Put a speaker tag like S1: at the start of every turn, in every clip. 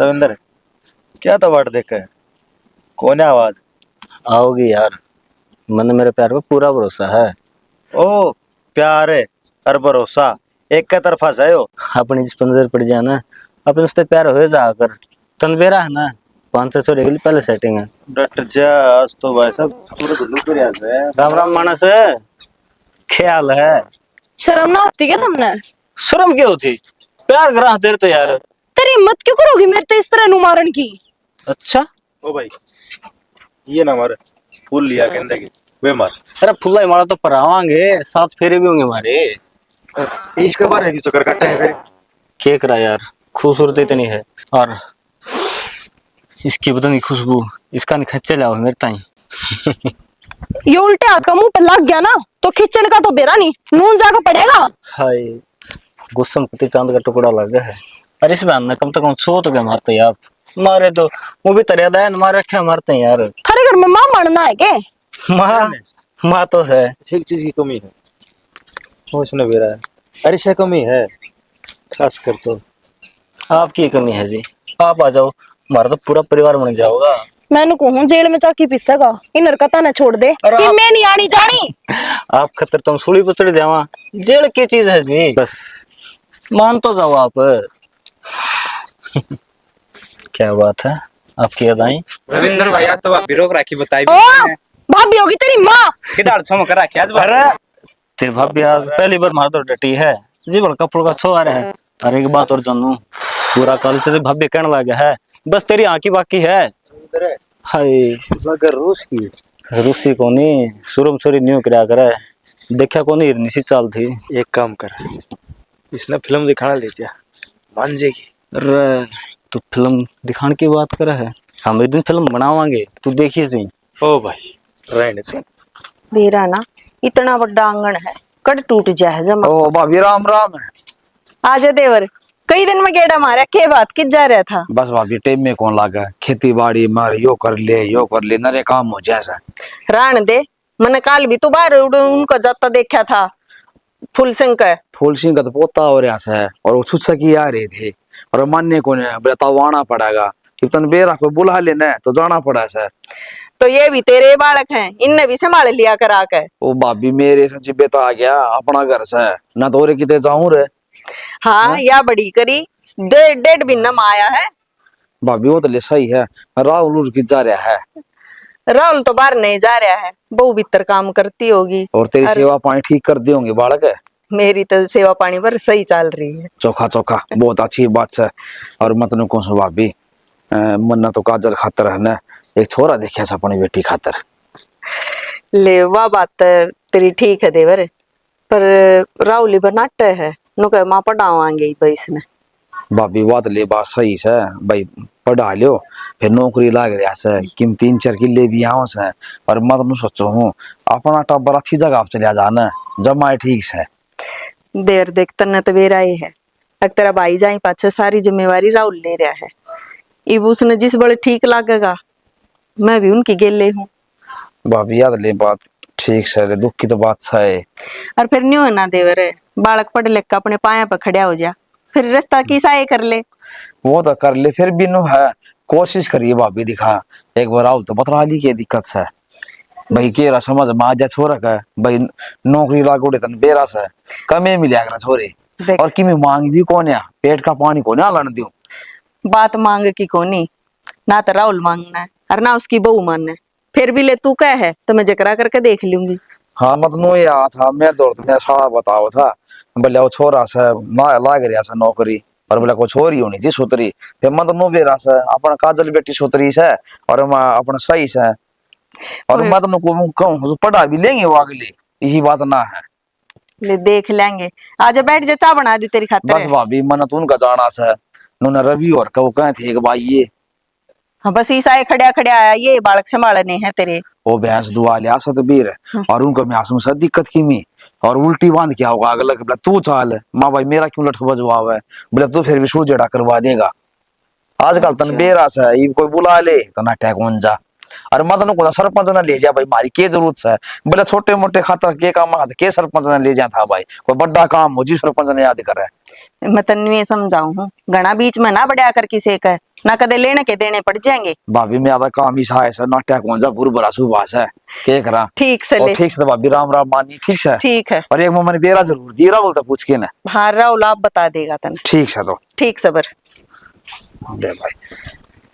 S1: रविंदर, क्या तो वाट देख है? कौन है आवाज?
S2: आओगी यार, मन मेरे प्यार पे पूरा भरोसा है।
S1: ओ प्यार है और भरोसा एक का तरफा से हो।
S2: अपनी जिस पर नजर पड़ जाए ना, अपने उससे प्यार हो जाकर तन बेरा है ना। 500 छोरे के लिए पहले सेटिंग है।
S1: डट जा, आज तो भाई साहब सूरज लुक रहा है।
S2: राम राम मानस, ख्याल है?
S3: शर्म ना आती क्या तुमने?
S2: शर्म क्यों होती? प्यार करा तेरे तो यार।
S3: तेरी हिम्मत क्यों करोगी मेरे तो इस तरह नु मारन की?
S2: अच्छा,
S1: ओ भाई, ये ना मार, फूल लिया कहंदे की वे मार।
S2: अरे फुल्ला मारा तो परावांगे, 7 फेरे भी होंगे हमारे।
S1: इसके बारे में चक्कर काटे है फिर।
S2: क्या करा यार, खूबसूरती इतनी है और इसकी बदन की खुशबू, इसका नहीं खच्चे लाओ मेरे ताई।
S3: ये उल्टे हाथ का मुंह पे लग गया ना तो खिचड़ का तो बेरा नहीं, नून जाकर पड़ेगा।
S2: हाय, गुस्सम कुत्ते चांद का टुकड़ा लग गया है। अरे इस बार ना कम से कम सो तो क्या मारते यार। मारे तो वो भी तरियादा है, मारे रखे मारते हैं यार।
S3: थारे घर में मां मरना है के?
S2: माँ तो है।
S1: एक चीज की कमी है, उसने बेरा है। अरे से कमी है, खास कर तो
S2: आपकी कमी है जी, आप आ जाओ, हमारा तो पूरा परिवार बन जाओगा।
S3: मैंने कहूं जेल में जाके पिसेगा, इन हरकता ना छोड़ दे कि मैं नहीं आनी जानी।
S2: आप खतर तुम सूली पर चढ़ जावा, जेल की चीज है जी, बस मान तो जाओ आप। क्या बात है, आपकी अदाएं?
S4: रविंद्र भाई, आज तो आप बिरोक राखी बताई
S3: ओ भाभी होगी तेरी माँ।
S4: कि डाल छो मकर राखी आज
S2: अरे तेरे भाभी आज पहली बार मार तो डटी है जी, बड़ कपड़ों का छो आ रहा है। अरे एक बात और जानू, पूरा कल तेरे भाभी कहने लगा है, बस तेरी आंखी बाकी है। हाय,
S1: मगर रूस की
S2: रूसी कोनी सुरम सुरी न्यू करया करे, देखा कोनी हिरनी सी चाल थी।
S1: एक काम कर, इसने फिल्म दिखाना ले जा, मान जाएगी।
S2: अरे तू फिल्म दिखाने की बात कर है, हम एक दिन फिल्म बनावांगे, तू देखिए सी।
S1: ओ भाई रहने दे।
S3: मेरा ना इतना बड़ा आंगन है, कट टूट जाए जमा।
S5: ओ भाभी राम राम।
S3: आजा देवर, कई दिन में गेड़ा मारा के बात किस जा रहा था?
S5: बस भाभी टाइम में कौन लागा, खेती बाड़ी मार यो कर ले नरे काम हो जैसा।
S3: रान दे, मैंने काल भी तो बाहर उनको जाता देखा था फुल सिंह का।
S5: फूल सिंह का तो पोता हो रहा है और वो छुच्छा की आ रहे थे और मानने को नहीं बताओ, आना पड़ेगा। तन बेरा को बुला लेना तो जाना पड़ा सर।
S3: तो ये भी तेरे बालक हैं, इनने भी संभाल लिया करा कर।
S5: ओ भाभी मेरे से जिब्बे तो आ गया अपना घर से, ना तो रे किते जाऊं रे।
S3: हाँ या बड़ी करी, 1.5 महीना में आया है।
S5: भाभी वो तो ले सही है, राहुल की जा रहा है
S3: राहुल तो बाहर नहीं जा रहा है, बहु भीतर काम करती होगी।
S5: और तेरी सेवा पानी ठीक कर दी होंगे बालक है।
S3: मेरी तो सेवा पानी पर सही चल रही है।
S5: चोखा चोखा बहुत अच्छी बात है। और मतलब कौन सा भाभी, मन्ना तो काजल खातर है ना, एक छोरा देखा था अपनी बेटी खातर।
S3: ले वाह बात तेरी ठीक है देवर, पर राहुल बनाट है नो कह मां पढ़ावांगे भाई इसने।
S5: भाभी बात ले बात सही से भाई, पढ़ा लियो फिर नौकरी लाग रहा से, किम 3-4 किले भी आओ से। और मतलब सोचो हूँ अपना टब्बर अच्छी जगह पे चलिया जाना, जमाए ठीक से।
S3: देर देख तन्ने तो बेरा ही है, अगर तेरा भाई जाए पाछे सारी जिम्मेवारी राहुल ले रहा है। इब उसने जिस बड़े ठीक लागेगा, मैं भी उनकी गेले हूँ।
S5: भाभी याद ले बात ठीक से ले, दुख की तो बात है।
S3: और फिर न्यू है ना देवर, बालक पढ़ लिख के अपने पाया पर खड़ा हो जा, फिर रास्ता की साए कर ले।
S5: वो तो कर ले, फिर भी नो है कोशिश करिए भाभी दिखा एक बार। राहुल तो बतरा ली के दिक्कत से भाई, केरा समझ में आ जा छोरा का भाई, नौकरी लागोड़े तन बेरा से कमे मिलिया कर छोरे। और कि मैं मांग भी कौन है, पेट का पानी कौन लन दूं।
S3: बात मांग की कोनी, ना तो राहुल मांगना है और ना उसकी बहू मानना है। फिर भी ले तू कह है तो मैं जकरा करके देख लूंगी।
S5: हाँ मतलब ये आ था मेरे दौर तो मेरा सारा बताओ था, बोले वो छोरा से लाग रहा से नौकरी, और बोले को छोरी होनी जी सुतरी। फिर मतलब नो बेरा से अपन काजल बेटी सुतरी से और अपन सही से। और मतलब को कहूँ पढ़ा भी लेंगे वो अगले, यही बात ना है।
S3: ले देख लेंगे, आजा बैठ जा, चाय बना दी तेरी खातिर।
S5: बस भाभी मन तो उनका जाना से नुना रवि और कहो कहे थे भाई ये।
S3: हाँ बस ईसा खड़ा खड़ा आया, ये बालक संभालने हैं तेरे।
S5: वो भैंस दुआ लिया सतबीर और उनको मैं आसम से दिक्कत की मी और उल्टी बांध क्या होगा अगला बोला तू चाल माँ भाई मेरा क्यों लठ बजवाव है, बोले तू फिर भी सूझेड़ा करवा देगा। आजकल तन बेरा से कोई बुला ले तो ना टैक जा अरे मदन को सरपंच ने ले जा भाई, मारी के जरूरत है, बोले छोटे मोटे खातर के काम हाथ के सरपंच ने ले जा था भाई, कोई बड़ा काम हो जी सरपंच ने याद करे।
S3: मैं तन्नू ये समझाऊं हूँ, घना बीच में ना बढ़िया कर किसी का ना कदे लेने के देने पड़ जाएंगे।
S5: भाभी में आधा काम ही सा है सर, नाट्या कौन जा बुर बरा सुबास है के करा।
S3: ठीक से
S5: और
S3: ले।
S5: ठीक से भाभी राम राम मानी, ठीक से।
S3: ठीक है।
S5: और एक मैंने बेरा जरूर दिया बोलता पूछ के ना।
S3: हाँ राहुल आप बता देगा तने।
S5: ठीक से तो
S3: ठीक सबर।
S5: दे भाई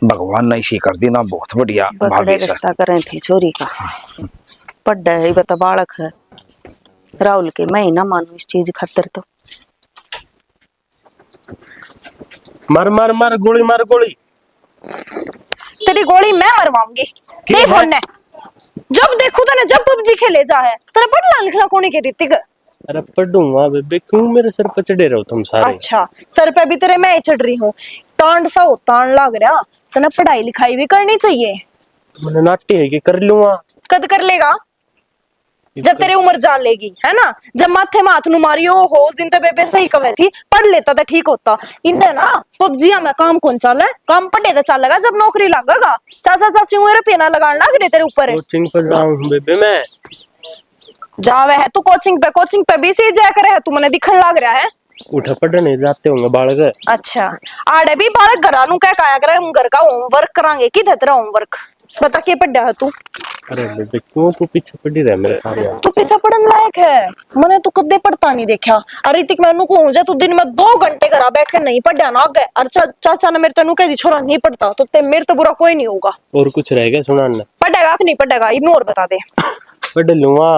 S5: भगवान ने इसी कर दी ना, बहुत बढ़िया
S3: बकरे
S5: भाभी से।
S3: रिश्ता करे थे छोरी का, पड्डा है बता बालक है राहुल के, मैं ही ना मानू इस चीज खातर तो।
S6: मर मर मर गोली मार गोली।
S7: तेरी गोली मैं मरवाऊंगी। दे फोन ने, जब देखो तो ना जब पबजी खेले जा है तेरा पढ़ना लिखना कोनी के रीतिक।
S6: अरे पढ़ूंगा बेबे, क्यों मेरे सर पर चढ़े रहो तुम सारे।
S7: अच्छा सर पे भी तेरे मैं ही चढ़ रही हूँ, टांड सा होता लग रहा, तेना पढ़ाई लिखाई भी करनी चाहिए।
S6: मैंने नाट्य है कि कर लूंगा।
S7: कद कर लेगा जब तेरी उम्र जान लेगी, है ना। जब माथे में हाथ नु मारियो हो उस दिन तो बेबे सही कवे थी, पढ़ लेता तो ठीक होता। इन्हें ना पबजिया में काम कौन चल है, काम पढ़े तो चलेगा जब नौकरी लगेगा। चाचा चाची मेरे पेना लगाने लग रहे तेरे ऊपर।
S6: कोचिंग पर जाऊं बेबे मैं।
S7: जावे है तू कोचिंग पे भी सही जाया करे है, तू मने दिखन लग रहा है।
S6: उठा पढ़ने जाते होंगे बालक।
S7: अच्छा आड़े भी बालक घरा नु क्या काया करे, हम घर का होमवर्क करांगे कि तेरा होमवर्क बता के पढ़ा है तू।
S6: अरे बेबे क्यों तू पीछे पड़ी रहा मेरे सामने।
S7: तू पीछे पड़न लायक है, मैंने तू कदे पढ़ता नहीं देखा। अरे ऋतिक मैनू कहूं जा तू दिन में 2 घंटे घर बैठ के नहीं पढ़ा ना आगे, और चाचा ने मेरे तेनू कह दी छोरा नहीं पढ़ता तो ते मेरे तो बुरा कोई नहीं होगा।
S6: और कुछ रहेगा सुनाना।
S7: पढ़ेगा कि नहीं पढ़ेगा इन्हें और बता दे।
S6: पढ़ लूंगा।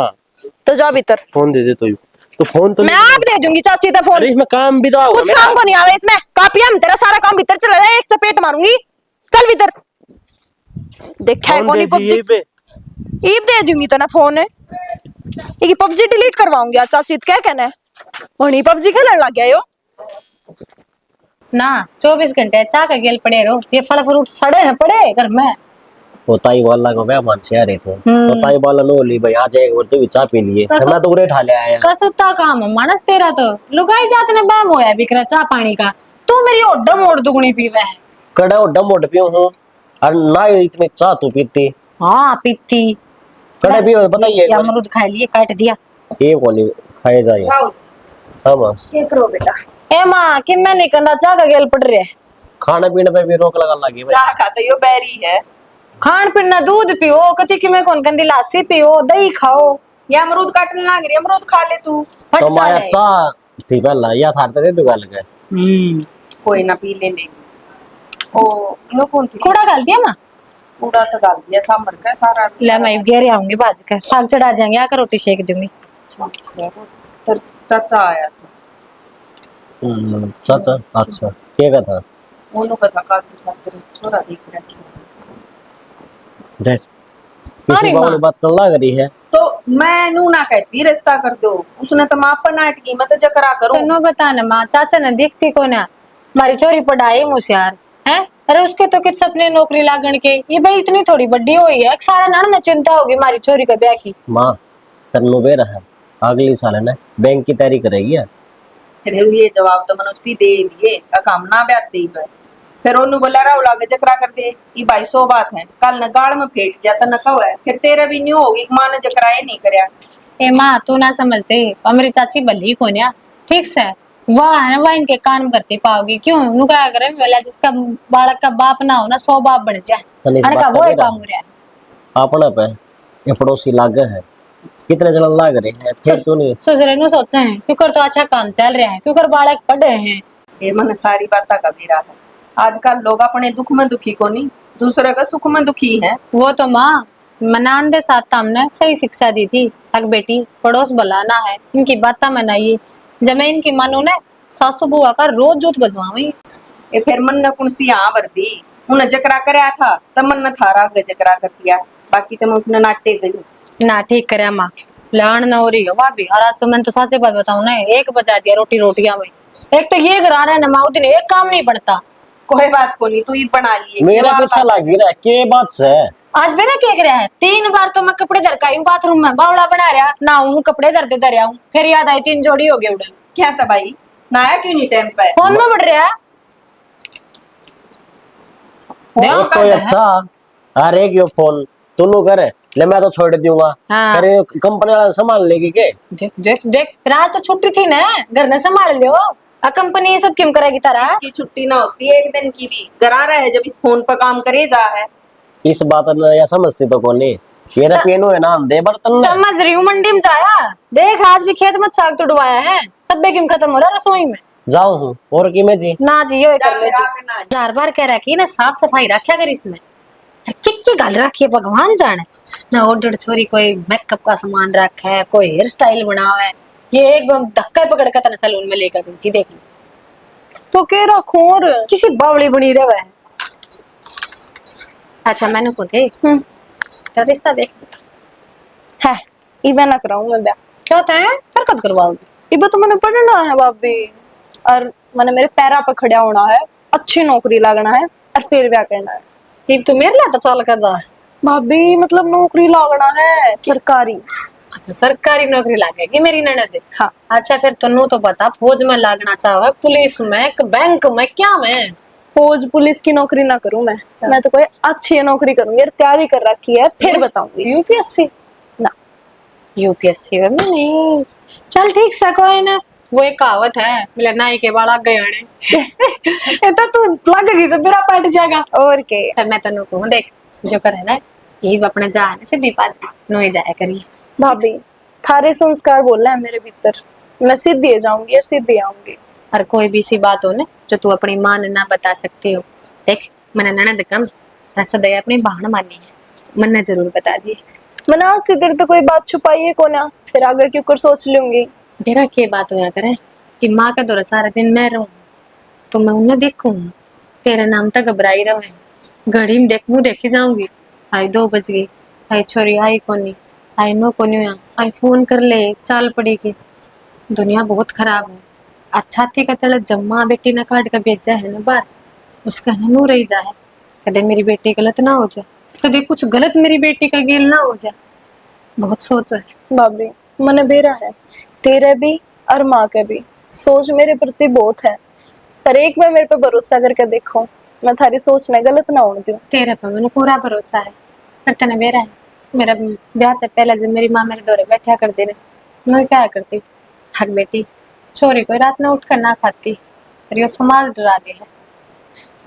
S7: तो जा भीतर।
S6: फोन दे दे तो फोन तो
S7: मैं आप दे दूंगी चाची का फोन।
S6: अरे इसमें काम भी तो होगा
S7: कुछ
S6: मेरा।
S7: काम को नहीं आवे इसमें, कापिया में तेरा सारा काम भीतर चला जाए, एक चपेट मारूंगी। चल भीतर। देखा है
S6: फोन
S7: कौन
S6: दे
S7: पबजी
S6: दिए बे।
S7: ईब दे दूंगी तो ना फोन है ये पबजी डिलीट करवाऊंगी। आज चाची क्या कहना है, वही पबजी खेलने लग गया यो
S8: ना। 24 घंटे चाह का गेल पड़े रहो, ये फल फ्रूट सड़े हैं पड़े घर में।
S9: पोताई वाला को मैं मन से आ रहे थे, पोताई वाला नो ली भाई आज एक बार तो चाह पी लिए, मैं तो उरे ठा ले आया।
S8: कसुत्ता काम है मानस तेरा तो, लुगाई जात ने बहम होया बिकरा चाह पानी का। तू मेरी ओड्डा मोड़ दुगनी पीवे है।
S9: कड़ा ओड्डा मोड़ पियो हूं और ना इतने चाह तू पीती।
S8: हां पीती
S9: कड़ा भी बताइए।
S8: ये अमरूद खा लिए काट दिया।
S9: ये कोनी खाए जाए सब
S7: के करो बेटा।
S8: ए मां कि मैं निकंदा चाह का गेल पड़ रे।
S9: खाने पीने पे भी रोक लगा लगी भाई।
S3: चाह खाते यो बैरी है,
S8: खान पीना दूध पियो, कति कि मैं कौन कंदी लासी पियो, दही खाओ,
S3: या अमरूद काटने लग रही, अमरूद खा ले तू।
S8: फट
S9: तो माया
S8: चाले।
S9: चाह थी पहला या था दे तू गल के।
S3: कोई ना पी ले लेगी। ओ इनो कौन थी
S8: कूड़ा डाल दिया मां।
S3: पूरा तो डाल दिया सांभर का सारा।
S8: ले मैं घेरे आऊंगी बाज कर, साग चढ़ा जाएंगे, आकर रोटी सेक दूंगी।
S3: तो चाचा आया था,
S9: चाचा अच्छा क्या था
S3: वो लोग था काफी खातिर छोरा देख रखी
S9: देख
S8: अरे
S9: किसी
S8: माँ।
S9: बात बात कर लग रही है।
S3: तो मैं नू ना कहती रिश्ता कर दो, उसने तो मां पर नाट की, मैं तो जकरा करूं।
S8: तेनो बता ना माँ, चाचा ने देखती को ना हमारी चोरी पढ़ाई मुसियार है। अरे उसके तो किस सपने नौकरी लागण के, ये भाई इतनी थोड़ी बड्डी हुई है, सारा नान में चिंता होगी हमारी चोरी का ब्याह की।
S9: माँ तरनो बेर है अगली साल है ना बैंक की तैयारी करेगी यार।
S3: अरे ये जवाब तो मैंने उसकी दे दिए, काम ना ब्याह दे गए। फिर ओनू बोला राहुल आगे जकरा कर दे, ये 2200 बात है, कल न गाड़ में फेट जाता न कहो है, फिर तेरा भी न्यू होगी मां ने जकराए नहीं करया।
S8: ए माँ तू ना समझते, हमारी चाची भली कोन्या ठीक से, वाह है ना वाह इनके कान करते पाओगी क्यों नु क्या करे वाला, जिसका बालक का बाप ना हो ना 100 बाप बन जाए।
S9: तनिक
S8: अरे का
S9: बात
S8: वो
S9: करेगा।
S8: काम हो रहा है।
S9: अपना पे ये पड़ोसी लागे है कितने जन लाग रहे हैं फिर तो नहीं।
S8: सोच रहे नु सोचे हैं क्यों कर तो अच्छा काम चल रहा है, क्यों कर बालक पढ़े हैं।
S3: ये मन सारी बात का बेरा है, आजकल लोग अपने दुख में दुखी को नहीं, दूसरे का सुख में दुखी है।
S8: वो तो माँ मनान दे साथ हमने सही शिक्षा दी थी, अग बेटी पड़ोस बुलाना है, इनकी बातें मनाइए। जब मैं इनकी मानू ने सासू बुआ का रोज जूत बजवावी।
S3: ये फिर मन ने कुण सी हाँ वर्दी, उन्हें जकरा करया था तब मन ने थारा आगे जकरा कर दिया, बाकी तो मैं उसने नाटे गई
S8: ना ठीक करे माँ, लान न हो रही है भाभी। और आज तो मैंने तो साचे बात बताऊं ना, एक बजा दिया रोटियां में। एक तो ये करा रहा है ना माँ, दिन एक काम नहीं पड़ता।
S3: कोई बात को नहीं, तू ही बना लिए
S9: मेरा पीछा लगी रहा के बात से।
S8: आज भी ना केक रहा है, 3 बार तो मैं कपड़े धर का बाथरूम में बावड़ा बना रहा ना हूँ, कपड़े धरते धर हूँ, फिर याद आई 3 जोड़ी हो गए उड़े।
S3: क्या था भाई, ना आया क्यों नहीं टाइम पे?
S8: फोन में बढ़ रहा है।
S9: एक तो अच्छा अरे क्यों फोन तुनु करे ले मैं तो छोड़ दूंगा।
S8: हाँ।
S9: अरे कंपनी वाला संभाल लेगी के?
S8: देख देख देख फिर आज तो छुट्टी थी ना, घर ने संभाल लियो। आ कंपनी ये सब क्यों करेगी तारा?
S3: इसकी छुट्टी ना होती है एक दिन की भी, डरा रहा है जब इस फोन पर काम करे जा है।
S9: इस बात न या समझती तो कौन नहीं। मेरा पेनो है नाम दे बर्तन में।
S8: समझ रही हूँ, मंडी में जाया देख आज भी खेत में साग तुड़वाया है, सब बेकिम खत्म हो रहा है रसोई में।
S9: जाओ हूँ और की मैं जी
S8: ना जी यो
S3: जा
S8: कर ले
S3: फिर
S8: जी।
S3: आके ना।
S8: 1000 बार कह रखी ना साफ सफाई रखा कर इसमें, कितनी गाल रखी है भगवान जाने। ना ऑर्डर छोरी कोई मेकअप का सामान रखा है, कोई हेयर स्टाइल बनावा है, ये एकदम धक्का पकड़ कर तना सैलून में लेकर गई थी। देख ली
S7: तो के रखो और
S8: किसी बावली बनी रहे है। अच्छा मैंने को देख तेरा रिश्ता देख
S7: है इबे ना कराऊं मैं ब्याह।
S8: क्या होता है हरकत करवाओगी?
S7: इबे तो मैंने पढ़ना है भाभी, और मैंने मेरे पैरा पे खड़ा होना है, अच्छी नौकरी लगना है और फिर ब्याह करना है।
S8: ये तू मेरे लिए तो चल कर जा।
S7: भाभी मतलब नौकरी लगना है सरकारी।
S8: अच्छा सरकारी नौकरी लागेगी मेरी ननद।
S7: हाँ।
S8: अच्छा फिर तन्नू तो बता, फौज में लागना चाहे, पुलिस में, बैंक में, क्या में?
S7: फौज पुलिस की नौकरी ना करूं मैं तो कोई अच्छी नौकरी करूंगी, और तैयारी कर रखी है फिर बताऊंगी।
S8: यूपीएससी
S7: ना
S8: यूपीएससी में नहीं। चल ठीक सा कोई ना, वो एक कहावत है मिला नाई के बाल आग गए हने। ये तो तू लग गई से मेरा पट जाएगा।
S7: और के
S8: फिर मैं तन्नू कहूं देख जो करे ना यही अपने जाने सीधी बात नोई जाया करिए।
S7: भाभी थारे संस्कार बोलना है मेरे भीतर, मैं सीधी जाऊंगी और सीधी आऊंगी।
S8: और कोई भी सी बात हो ना जो तू अपनी मां ने ना बता सकती हो, देख मैंने ननद कम सदैव अपनी बहन मानी है, मन ने जरूर बता दी।
S7: मैंने आज से देर तो कोई बात छुपाई है कोना, फिर आगे क्यों कर सोच लूंगी।
S8: मेरा क्या बात होया करे कि माँ का दौरा सारा दिन मैं रहूं तो मैं उन्हें देखूं, तेरे नाम तक घबराई रहे, घड़ी में देखूं देखी जाऊंगी। आई 2 बज गई, आई छोरी आई कोनी, आई नो कोनी, आई फोन कर ले चाल पड़ेगी। दुनिया बहुत खराब है। अच्छा थी का तले जम्मा बेटी ने काट के भेजा है ना बाहर, उसका नू रही जाए, कदे मेरी बेटी गलत ना हो जाए, कदे कुछ गलत मेरी बेटी का गेल ना हो जाए। बहुत सोच है
S7: भाभी मैंने बेरा है, तेरे भी और माँ के भी सोच मेरे प्रति बहुत है, पर एक बार मेरे पे भरोसा करके देखो, मैं थारी सोच ने गलत ना होने दूं।
S8: तेरे पे मैंने पूरा भरोसा है, पर तने मेरा है। मेरा ब्याह से पहले जब मेरी माँ मेरे दौरे बैठा करती ने, मैं क्या करती, हक बेटी छोरी कोई रात में उठ कर ना खाती, पर यो समाज डरा दे है।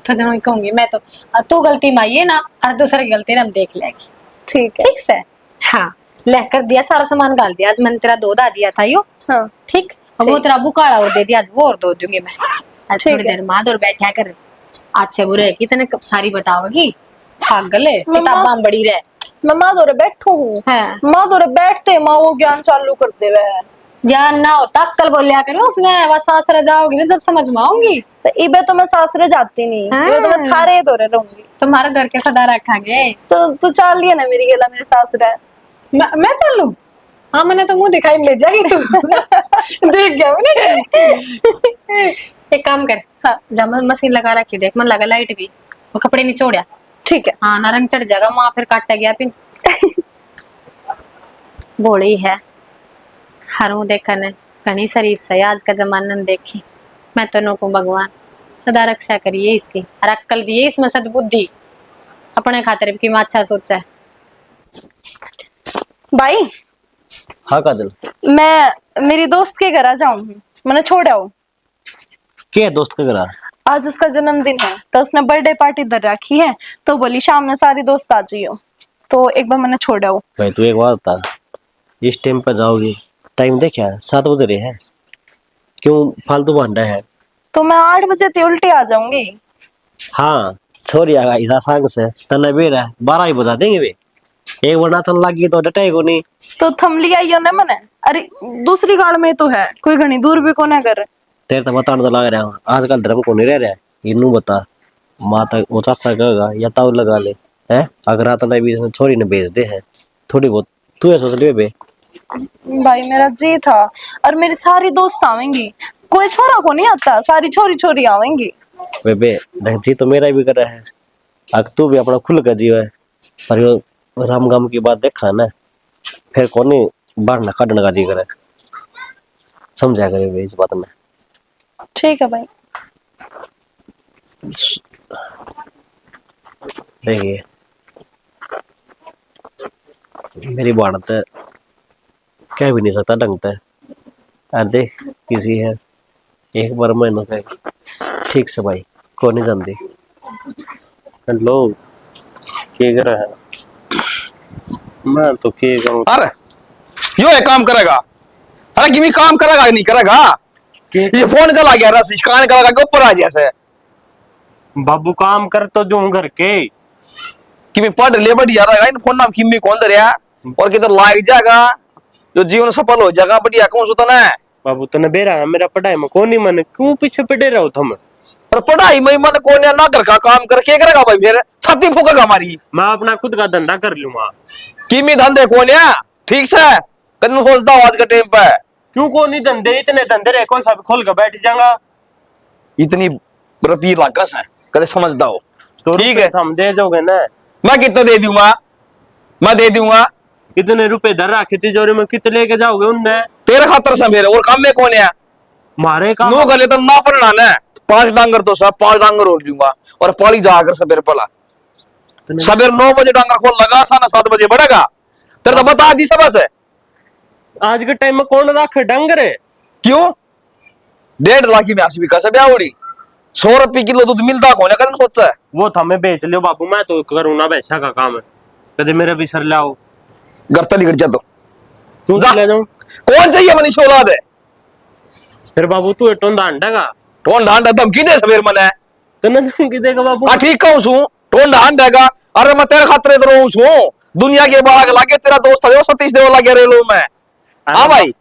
S8: तो जब मैं कहूंगी मैं तो तू गलती माइए ना और दूसरी गलती ना हम देख लेगी।
S7: ठीक है।
S8: ठीक से हाँ लेकर दिया सारा सामान डाल दिया। आज मैंने तेरा दूध आ दिया था यो।
S7: हाँ
S8: ठीक अब वो तेरा बुकाड़ा और दे दिया, आज वो और दो दूंगी मैं। आज थोड़ी देर बाद और बैठा कर अच्छे बुरे की तने कब सारी बताओगी। पागल किताबा बड़ी रहे।
S7: मैं माँ दौरे बैठू हूँ,
S8: हाँ।
S7: माँ दौरे बैठते माँ वो ज्ञान चालू करते हुए
S8: ज्ञान ना होता अक्कल बोलिया करो उसने, बस सासरे जाओगी ना जब समझ में आऊंगी।
S7: तो इबे तो मैं सासरे जाती नहीं, इबे तो मैं थारे दौरे रहूंगी।
S8: तुम्हारे घर के सदा रखांगे
S7: तो तू चाल लिया ना मेरी गेला मेरे सासरे।
S8: मैं चलू? हाँ मैंने तो मुंह दिखाई ले जाएगी तू। देख गया मैंने। एक काम कर, हाँ जब मैं मशीन लगा रखी देख मन लगा लाइट भी, वो कपड़े निचोड़िया।
S7: ठीक है।
S8: हाँ ना रंग चढ़ जाएगा वहां फिर काटा गया पिन। बोली है हरूं देखा ने घनी शरीफ से आज का जमाना देखी। मैं तो नो को भगवान सदा रक्षा करिए इसकी और अक्कल दिए इसमें सद्बुद्धि, अपने खातिर की मैं अच्छा सोचा है।
S7: भाई
S9: हाँ काजल
S7: मैं मेरी दोस्त के घर आ जाऊं, मैंने छोड़ आओ।
S9: क्या दोस्त का घर?
S7: आज उसका जन्मदिन है तो उसने बर्थडे पार्टी धर रखी है, तो बोली शाम में सारी दोस्त आ जाइयो, तो एक बार मैंने छोड़ आओ।
S9: भाई तू एक बात बता, इस टाइम पर जाओगी? टाइम देखा 7 बज रहे हैं, क्यों फालतू बहाना है?
S7: तो मैं 8 बजे ते उल्टी आ जाऊंगी।
S9: हाँ छोरी आगा इसा सांग से तने बेर है 12 ही बजा देंगे वे। एक बार नाथन लगी तो डटेगो नहीं।
S7: तो थम लिया आइयो ना मैंने, अरे दूसरी गाड़ में तो है, कोई घनी दूर भी कोने कर।
S9: तेरे तो बताने तो लग रहा है आजकल धर्म को नहीं रह रहा है। इनू बता माता वो चाचा कहेगा या ताऊ लगा ले है, अगर रात ने भी छोरी ने भेज दे है थोड़ी बहुत तू सोच ले बे।
S7: भाई मेरा जी था, और मेरी सारी दोस्त आवेंगी, कोई छोरा को नहीं आता, सारी छोरी छोरी आवेंगी।
S9: बे जी तो मेरा भी कर रहा है, अग तू भी अपना खुल का जीव है, पर यो राम गम की बात देखा ना फिर कौन बाढ़ना काटने का जी करे, समझा करे बे इस बात में।
S7: ठीक है भाई।
S9: देखिए मेरी बात है कह भी नहीं सकता ढंग से। अरे किसी है एक बार मैंने कहा ठीक से भाई को नहीं जानती।
S6: हेलो के कर रहा है? मैं तो के करूं?
S5: अरे यो है काम करेगा। अरे किमी काम करेगा नहीं करेगा? ये फोन का गया रस कान का लगा के ऊपर आ जैसे
S6: बाबू काम कर तो जो घर के
S5: किमी पढ़ ले बढ़िया रहेगा इन फोन नाम किमी कौन दे रहा और किधर लाग जाएगा जो जीवन सफल हो जाएगा बढ़िया कौन सुतना है।
S6: बाबू तने बेरा है मेरा पढ़ाई में कौन नहीं मन क्यों पीछे पड़े रहो तुम?
S5: पर पढ़ाई में मन कौन है ना घर का काम करके करेगा भाई फिर छाती फूकेगा हमारी।
S6: मैं अपना खुद का धंधा कर लूंगा।
S5: किमी धंधे कौन है ठीक से कदम सोचता हूँ आज के टाइम पे
S6: क्यों कौन नहीं धंधे इतने धंधे रहे कौन सा खोल कर बैठ जाऊंगा?
S5: इतनी रुपये लागस है कदे समझदा हो
S6: तो
S5: ठीक है
S6: हम दे जाओगे ना?
S5: मैं कितना दे दूंगा मैं दे दूंगा।
S6: इतने रुपए धर रखे तिजोरी में कितने लेके जाओगे उनने?
S5: तेरे खातर से मेरे और काम में कौन है
S6: मारे काम
S5: नो गले तो ना पढ़ना ना 5 डांगर तो सब 5 डांगर और दूंगा और पाली जाकर सवेरे पला सवेरे 9 बजे डांगर खोल लगा 7:30 बजे बढ़ेगा तेरे तो बता दी सब से।
S6: आज के टाइम में कौन रखे डंगर?
S5: क्यों 1.5 लाख की म्यासी बिका सब उड़ी 100 रुपये किलो दूध मिलता कौन है कदम सोचता है।
S6: वो तो हमें बेच लियो बाबू मैं तो करूँ ना वैसा का काम है कदे मेरे भी सर लाओ
S5: घर तली गिर जा तो
S6: तू
S5: जा।
S6: ले जाऊं
S5: कौन चाहिए मनीष औलाद है
S6: फिर बाबू तू टोन डांडेगा
S5: टोन ढांड धमकी दे सवेर मने
S6: तो ना धमकी देगा बाबू?
S5: हाँ ठीक कहूँ सू टोन ढांड देगा। अरे मैं तेरे खातिर इधर रहूं सू दुनिया के बाग लागे तेरा दोस्त है सतीश देव लागे रे लो मैं। हाँ भाई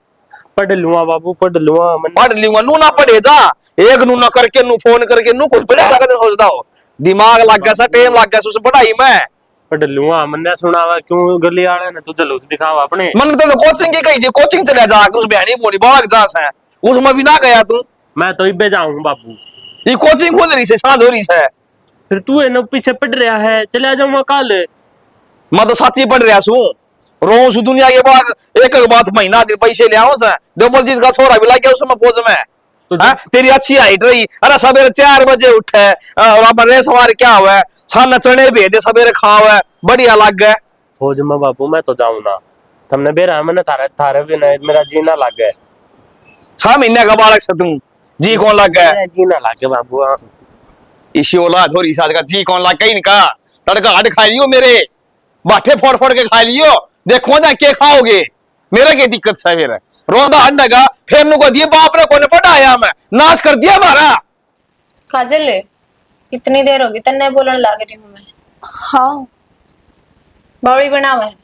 S6: पढ़ लूंगा बाबू पढ़ लूंगा मैं
S5: पढ़ लूंगा नू ना पढ़े जा एक नू ना करके नू फोन करके नू कुछ पढ़ेगा कदे सोचदा हो दिमाग लग गया सा टेम लग गया उस पढ़ाई में
S6: पढ़ लूंगा मैंने सुनावा क्यों गली आड़े ने तू जलूस दिखावा अपने
S5: मन तो कोचिंग की कही थी कोचिंग चले जा उस बहनी बोली बाग जा है उसमें भी ना गया तू
S6: मैं तो इबे जाऊं बाबू।
S5: ये कोचिंग खुल रही से साध हो रही है
S6: फिर तू है ना पीछे पढ़ रहा है चले जाऊंगा कल।
S5: मैं तो सच्ची पढ़ रहा सू रोज दुनिया के बाग एक बात महीना दिन पैसे ले आओ से देवबलजीत का छोरा भी लागे उसमें पोज में हाँ? तेरी अच्छी हाइट रही। अरे सवेरे 4 बजे उठे और रेस हमारे क्या हुआ है छान चने भेजे सवेरे खाओ बढ़िया लग गए
S6: फौज में बाबू मैं तो जाऊं ना तुमने बेरा मैंने थारे थारे भी नहीं मेरा जीना लग गया
S5: 6 महीने का बालक से तुम जी कौन लग गया
S6: मेरा जीना लग गया बाबू। हाँ।
S5: इसी औलाद हो रही साल का जी कौन लग गया इनका तड़का हट खा लियो मेरे बाठे फोड़ फोड़ के खा लियो देखो ना क्या खाओगे मेरा क्या दिक्कत है मेरा रोंदा हंडेगा फिर नु को दिए बाप ने कोने पढ़ाया मैं नाश कर दिया हमारा।
S8: काजल इतनी देर होगी तन्ने बोलने लग रही हूँ मैं।
S7: हाँ
S8: बावड़ी बना हुआ है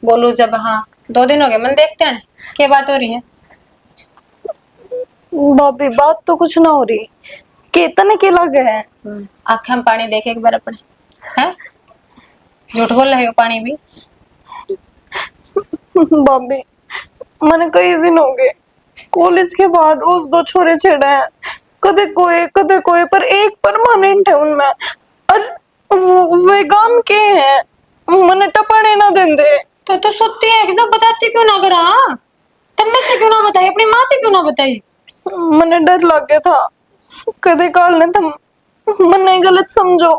S8: बोलू जब हाँ 2 दिन हो गए मन देखते हैं क्या बात हो रही है?
S7: भाभी बात तो कुछ ना हो रही केतन के लगे है।
S8: आंखें में पानी देखे एक बार अपने हैं झूठ बोल रहे हो पानी भी।
S7: भाभी मैंने कई दिन हो गए कॉलेज के बाद रोज 2 छोरे छेड़े हैं कदे कोई पर एक परमानेंट है उनमें और वे गांव के हैं मने टपने ना देंदे
S8: तो सुत्ती है एकदम बताती क्यों ना करा तन्ने से क्यों ना बताई अपनी माँ से क्यों ना बताई?
S7: मने डर लग गया था कदे काल ने तुम मने गलत समझो।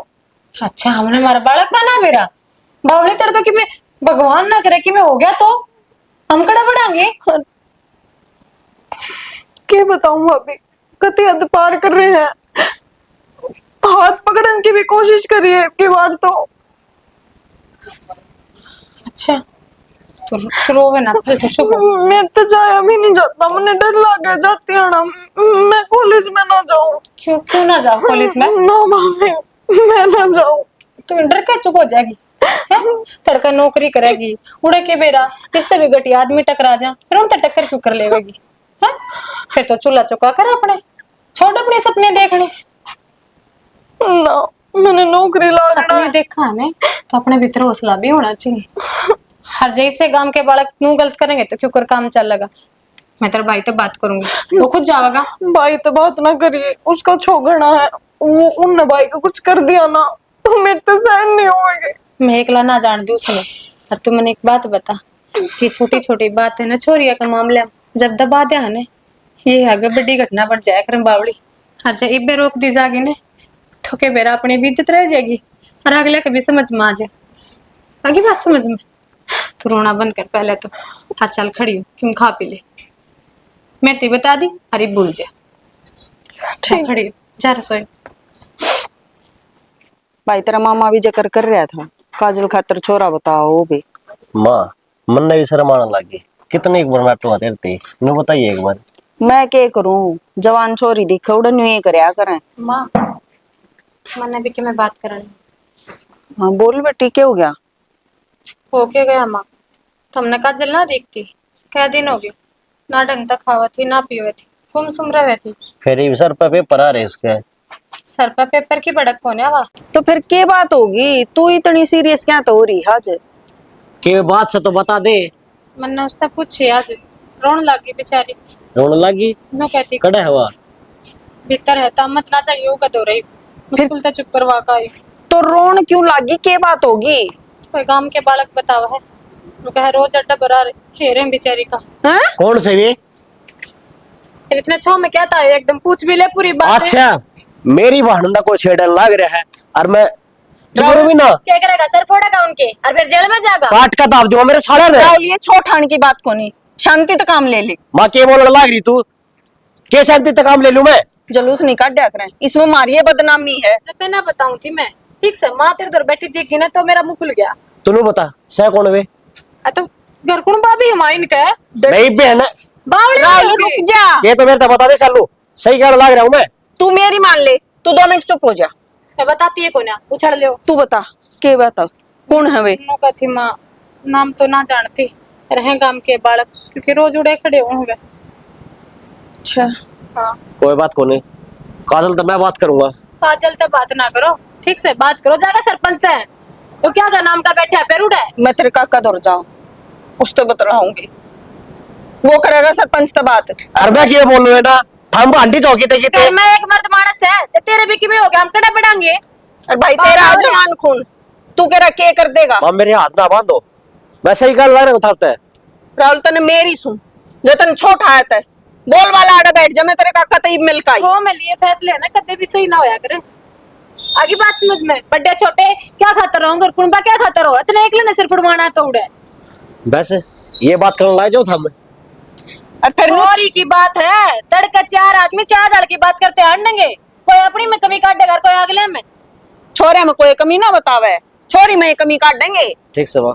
S8: अच्छा हमने हमारा बालक का ना मेरा बावली तड़का कि मैं भगवान ना करे कि मैं हो गया तो हम कड़ा बढ़ाएंगे।
S7: क्या बताऊं भाभी कति हद पार कर रहे हैं हाथ पकड़ने की भी कोशिश करिए की बार तो।
S8: अच्छा तो रोवे ना फिर तो चुप हो।
S7: मैं तो जाया भी नहीं जाता मुझे डर लग गया जाती है ना मैं कॉलेज में ना जाऊं।
S8: क्यों ना जाओ कॉलेज में?
S7: ना भाभी मैं ना जाऊं
S8: तू डर के चुप हो जाएगी तड़का नौकरी करेगी उड़े के बेरा किससे भी घटिया आदमी टकरा जा फिर उनसे टक्कर क्यों कर लेगी? फिर तो चूल्हा चुका कर अपने छोड़ अपने सपने देखने।
S7: ना मैंने नौकरी
S8: सपने देखा है तो अपने भीतर हौसला भी होना चाहिए। हर जैसे गांव के बालक नू गलत करेंगे तो क्यों कर काम चल लगा। मैं तेरे भाई तो बात करूंगी वो खुद जाएगा।
S7: भाई तो बात ना करिए उसका छोगना है वो उन भाई को कुछ कर दिया ना तो मेरे तो सहन नहीं होएगी।
S8: मैं एकला ना जान दू उसने और तू मैंने एक बात बता कि छोटी छोटी बात है ना छोरिया के मामले जब दबा दिया है ये आगे बड़ी घटना बढ़ जाए कर बावड़ी हर जा इबे रोक दी जागी ने तो के बेरा अपनी भी इज्जत रह जाएगी और अगले के भी समझ में आ जाए आगे बात समझ में। तू रोना बंद कर पहले तो। हाँ चल खड़ी हो, क्यों खा पी ले। मैं ते बता दी, अरे भूल गया। चल खड़ी हो, जा रसोई।
S3: भाई तेरा मामा भी जिक्र कर रहा था काजल खातर छोरा बताओ वो भी।
S9: माँ मन ने भी शर्म आने लगी। कितने एक बार मैं तो तेरते नु बताइए एक बार।
S3: मैं क्या करूं, जवान छोरी दिखे उड़न ये करया करें।
S8: माँ मैंने भी कि मैं बात करनी।
S3: हाँ बोल बेटी क्या हो गया।
S8: हो के गया माँ, तुमने काजल ना देखती, क्या दिन हो गए, ना ढंग तक खावा थी ना पीवे थी, गुमसुम रहे थी।
S9: फिर ये सर पे पेपर आ रहे इसके।
S8: सर पर पेपर की भड़क कौन है वहाँ।
S3: तो फिर क्या बात होगी, तू इतनी सीरियस क्या तो हो रही आज।
S9: के बात से तो बता दे।
S8: मैंने उससे पूछी आज, रोन लगी बेचारी।
S9: रोने लगी।
S8: मैं कहती
S9: कड़ा है वह।
S8: भीतर है तो मत ना चाहिए होगा दो रही, मुश्किल तो चुप करवा का आई।
S3: तो रोन क्यों लागी, क्या बात होगी।
S8: कोई गांव के बालक बतावा है, वो कहे रोज अड्डा भरा हेरे बेचारी का।
S3: हैं?
S9: कौन से ये?
S8: फिर इतने छो में क्या था, एकदम पूछ भी ले पूरी बात।
S9: अच्छा मेरी बहन का कोई छेड़न लग रहा है और मैं जोर भी ना
S8: क्या करेगा, सर फोड़ेगा उनके और फिर जेल में जाएगा।
S9: काट का दाब दूंगा मेरे साले ने।
S3: राहुल ये छोटान की बात को नहीं, शांति तो काम ले ले।
S9: माँ के बोलने लग रही तू, के शांति तक काम ले लूं मैं।
S3: जलूस नहीं काट दिया करें, इसमें मारिए बदनामी है।
S8: जब मैं ना बताऊं थी मैं, ठीक से माँ तेरे उधर बैठी देखी ना तो मेरा मुंह खुल गया।
S9: तू बता सह कौन वे?
S8: तो घर कौन भाभी हमारी का है।
S9: नहीं बहन
S8: बावड़ी
S3: राहुल
S8: होगी।
S3: रुक जा,
S9: ये तो मेरे तो बता दे चालू सही क्या लग रहा हूँ मैं।
S3: तू मेरी मान ले, तू 2 मिनट चुप हो जा।
S8: मैं बताती है कौन है, उछल ले।
S3: तू बता के बता कौन है वे।
S8: का थी माँ, नाम तो ना जानती, रहे गांव के बालक क्योंकि रोज उड़े खड़े होंगे।
S3: अच्छा
S8: हाँ
S9: कोई बात को नहीं, काजल तो मैं बात करूंगा।
S8: काजल तो बात ना करो, ठीक से बात करो। जाकर सरपंच है तो क्या का नाम का बैठा है पेरूड है।
S3: मैं तेरे काका दौड़ जाऊं उससे बतलाऊंगी, वो करेगा सरपंच से बात।
S9: अरे मैं क्या बोल रहा है ना, हम आंटी चौकी थे
S8: घर में एक मर्द मानस है, जब तेरे भी किमें हो गया हम कड़ा बढ़ाएंगे।
S3: और भाई तेरा जवान खून, तू कह रहा के कर देगा।
S9: मां मेरे हाथ ना बांधो, मैं सही कर रहा हूं था।
S3: राहुल तने मेरी सुन, जो तन छोटा है ते बोल वाला आड़े बैठ जा, मैं तेरे काका तई मिलका आई।
S8: वो मैं लिए फैसले है ना कदे भी सही ना होया करे। आगे बात समझ में, बड़े छोटे क्या खातर रहो, घर कुंबा क्या खातर हो, इतने एकले ने सिर्फ उड़वाना तो उड़े।
S9: बस ये बात करने लाए जो था मैं।
S3: और फिर
S8: छोरी की बात है, तड़का 4 आदमी 4 डाल की बात करते हंडेंगे, कोई अपनी में कमी काटेगा कोई अगले में।
S3: छोरे में कोई कमी ना बतावे, छोरी में कमी काट देंगे।
S9: ठीक से वाह,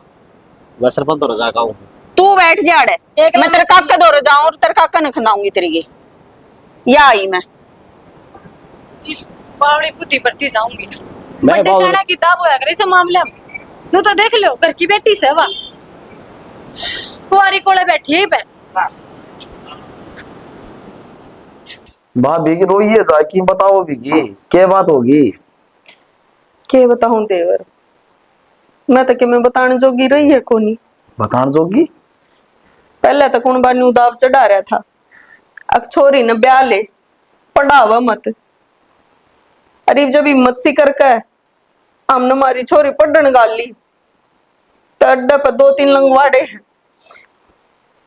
S9: मैं सरपंच तो रजा का हूं।
S3: तू बैठ जा अड़े, मैं तेरे काका दौड़ जाऊं और तेरे काका ने खनाऊंगी तेरी ये। या आई मैं
S8: बावड़ी बुद्धि बढ़ती जाऊंगी।
S9: मैं
S8: बड़े शाना किताब होया करे इस मामले में। तू तो देख लो घर की बेटी से वा कुआरी कोले बैठी है पे।
S5: भाभी की रोइए जा की बताओ बीगी क्या बात होगी।
S3: के बताऊं देवर, मैं तो कि मैं बताने जोगी रही है कोनी।
S5: बतान जोगी
S3: पहले तो कौन बानी उदाब चढ़ा रहा था, अब छोरी ने ब्याह ले पढ़ावा मत। अरे जब हिम्मत सी करके हमने हमारी छोरी पढ़न गाल ली तो अड्डे पर 2-3 लंगवाड़े हैं,